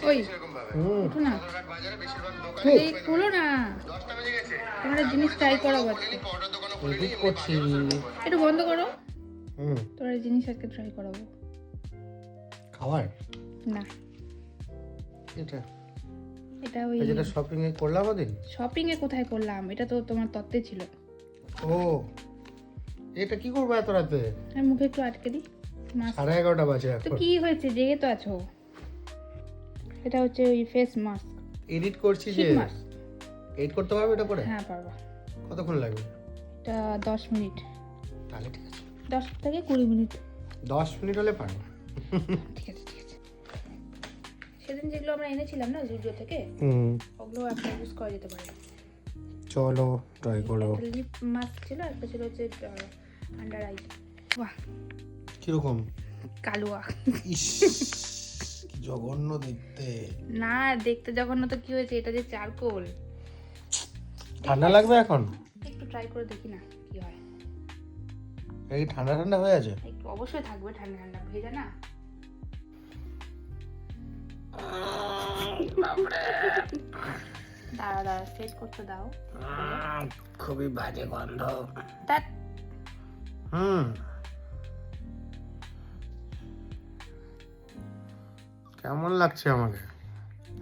ওই উঠো না, এই খোলো না, তোমার জিনিস ট্রাই করাবো আজকে। এডিট করছি। একটু বন্ধ করো, হুম, তোমার জিনিস আজকে ট্রাই করাবো। খাবার না, এটা এটা ওই যেটা শপিং এ করলাম ওদিন। শপিং এ কোথায় করলাম, এটা তো তোমার তত্ত্বে ছিল। ও, এটা কি করবো এত রাতে? আমি মুখে একটু আটকে দিই। মাস্ক 11:30 বাজে তো এখন। কি হয়েছে, জেগে তো আছো। এটা হচ্ছে ওই ফেস মাস্ক, এডিট করছি যে। শীত মাস্ক। এডিট করতে পারবে এটা পরে? হ্যাঁ পারবা। কতক্ষণ লাগবে? এটা 10 মিনিট, তাহলে ঠিক আছে। 10 থেকে 20 মিনিট। 10 মিনিট হলে পারবো। ঠিক আছে ঠিক আছে। সেদিন যেগুলো আমরা এনেছিলাম না জুডিও থেকে, ওগুলো একটা ইউজ করা যেতে পারে। চলো ট্রাই করো। একটা লিপ মাস্ক ছিল, একটা ছিল হচ্ছে আন্ডার আই। বাহ, কিরকম? কালুয়া। ইস, কি জঘন্য দেখতে। না দেখতে জঘন্য তো কি হয়েছে, এটা যে চারকোল। ঠান্ডা লাগবে এখন? একটু ট্রাই করে দেখি না কি হয়। এই ঠান্ডা ঠান্ডা হয়ে আছে। একটু অবশ্যই থাকবে ঠান্ডা ঠান্ডা, ভেজা না। দাঁড়া দাঁড়া, সেট করতে দাও। খুবই বাজে গন্ধ। ধ্যাৎ, কেমন লাগছে আমাকে?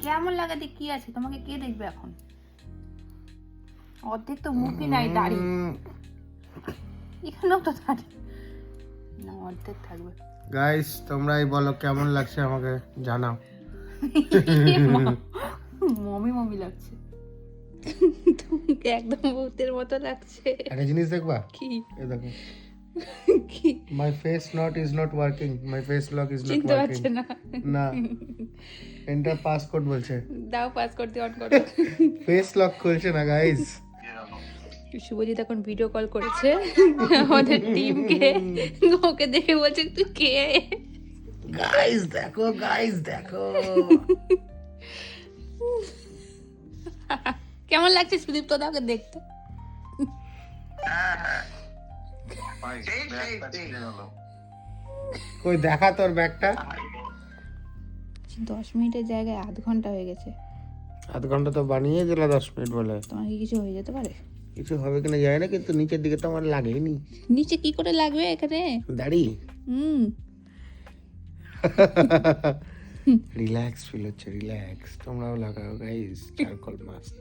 কেমন লাগাতে কি আছে, তোমাকে কে দেখবে এখন? অর্ধেক তো মুখই নাই, দাড়ি এখানেও তো দাড়ি না, অর্ধেক থাকবে। গাইস তোমরাই বলো কেমন লাগছে আমাকে জানাও। মমি মমি লাগছে। তোমাকে একদম ভূতের মতো লাগছে। একটা জিনিস দেখবা? কি? এই দেখো, কি? My face lock is not working, my face lock is not চিনতে ওয়ার্কিং। পারছে না। না, এন্টার পাসকোড বলছে। দাও পাসকোড দিয়ে অন করো। ফেস লক খুলছে না গাইস। শুভজিৎ এখন ভিডিও কল করেছে আমাদের টিমকে, ওকে দেখে বলছে তুই কে? গাইস দেখো, গাইস দেখো। কেমন লাগছে সুদীপ্ত দাকে দেখতে? কই দেখা তোর ব্যাগটা। 10 মিনিটের জায়গায় আধ ঘন্টা হয়ে গেছে। আধ ঘন্টা তো বানিয়ে দিলা 10 মিনিট বলে। তোমার কি কিছু হয়ে যেতে পারে? কিছু হবে কিনা জানি না, কিন্তু নিচের দিকে তো আমার লাগেনি। নিচে কি করে লাগবে এখানে? দাড়ি। হুম। রিল্যাক্স ফিল হচ্ছে, রিল্যাক্স। তোমরাও লাগাও গাইস চারকোল মাস্ক।